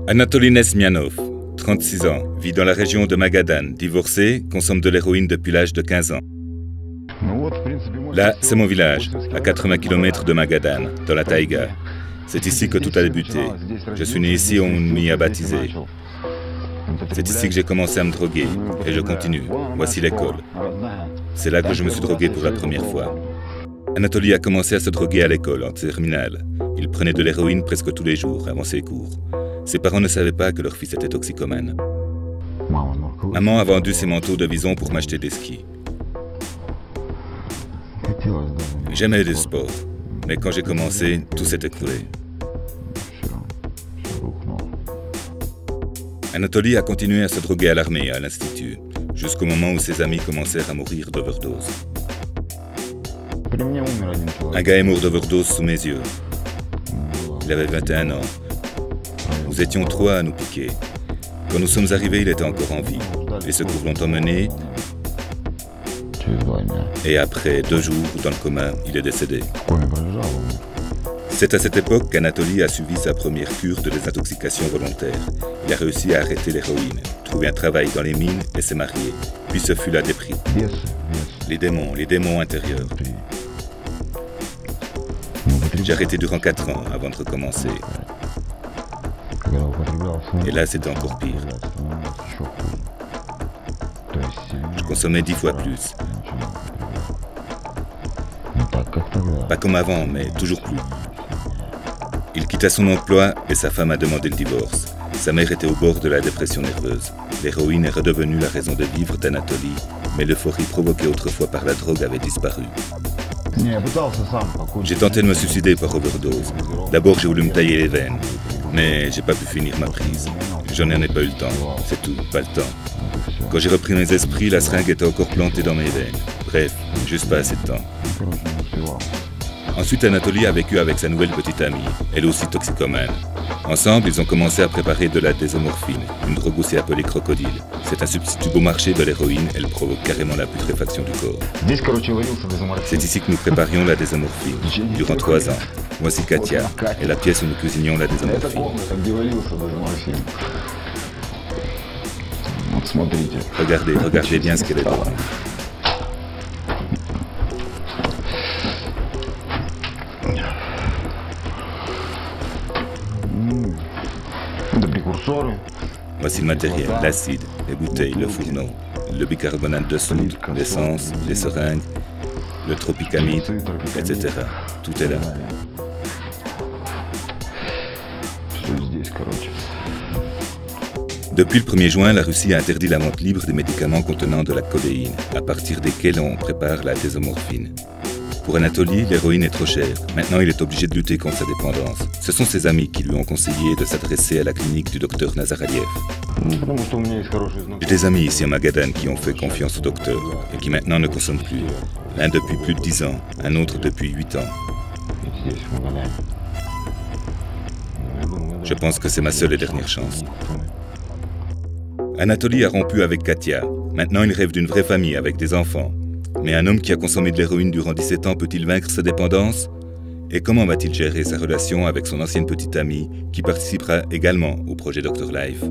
Anatoly Nesmianov, 36 ans, vit dans la région de Magadan, divorcé, consomme de l'héroïne depuis l'âge de 15 ans. Là, c'est mon village, à 80 km de Magadan, dans la taïga. C'est ici que tout a débuté. Je suis né ici, on m'y a baptisé. C'est ici que j'ai commencé à me droguer, et je continue. Voici l'école. C'est là que je me suis drogué pour la première fois. Anatoly a commencé à se droguer à l'école, en terminale. Il prenait de l'héroïne presque tous les jours, avant ses cours. Ses parents ne savaient pas que leur fils était toxicomane. Maman a vendu ses manteaux de vison pour m'acheter des skis. J'aimais le sport, mais quand j'ai commencé, tout s'est écroulé. Anatoly a continué à se droguer à l'armée et à l'institut, jusqu'au moment où ses amis commencèrent à mourir d'overdose. Un gars est mort d'overdose sous mes yeux. Il avait 21 ans. Nous étions 3 à nous piquer. Quand nous sommes arrivés, il était encore en vie. Les secours l'ont emmené. Et après 2 jours dans le coma, il est décédé. C'est à cette époque qu'Anatoly a suivi sa première cure de désintoxication volontaire. Il a réussi à arrêter l'héroïne, trouver un travail dans les mines et s'est marié. Puis ce fut la déprime. Les démons intérieurs. J'ai arrêté durant 4 ans avant de recommencer. Et là, c'était encore pire. Je consommais 10 fois plus. Pas comme avant, mais toujours plus. Il quitta son emploi et sa femme a demandé le divorce. Sa mère était au bord de la dépression nerveuse. L'héroïne est redevenue la raison de vivre d'Anatoly, mais l'euphorie provoquée autrefois par la drogue avait disparu. J'ai tenté de me suicider par overdose. D'abord, j'ai voulu me tailler les veines, mais j'ai pas pu finir ma prise. J'en ai pas eu le temps, c'est tout, pas le temps. Quand j'ai repris mes esprits, la seringue était encore plantée dans mes veines. Bref, juste pas assez de temps. Ensuite, Anatoly a vécu avec sa nouvelle petite amie, elle aussi toxicomane. Ensemble, ils ont commencé à préparer de la désomorphine, une drogue aussi appelée crocodile. C'est un substitut bon marché de l'héroïne, elle provoque carrément la putréfaction du corps. C'est ici que nous préparions la désomorphine, durant 3 ans. Voici Katia, et la pièce où nous cuisinions la désomorphine. Regardez bien ce qu'elle est devenue. Voici le matériel, l'acide, les bouteilles, le fourneau, le bicarbonate de soude, l'essence, les seringues, le tropicamide, etc. Tout est là. Depuis le 1er juin, la Russie a interdit la vente libre des médicaments contenant de la codéine, à partir desquels on prépare la désomorphine. Pour Anatoly, l'héroïne est trop chère. Maintenant, il est obligé de lutter contre sa dépendance. Ce sont ses amis qui lui ont conseillé de s'adresser à la clinique du docteur Nazaraliev. J'ai des amis ici à Magadan qui ont fait confiance au docteur et qui maintenant ne consomment plus. L'un depuis plus de 10 ans, un autre depuis 8 ans. Je pense que c'est ma seule et dernière chance. Anatoly a rompu avec Katia. Maintenant, il rêve d'une vraie famille avec des enfants. Mais un homme qui a consommé de l'héroïne durant 17 ans peut-il vaincre sa dépendance? Et comment va-t-il gérer sa relation avec son ancienne petite amie qui participera également au projet Dr Life?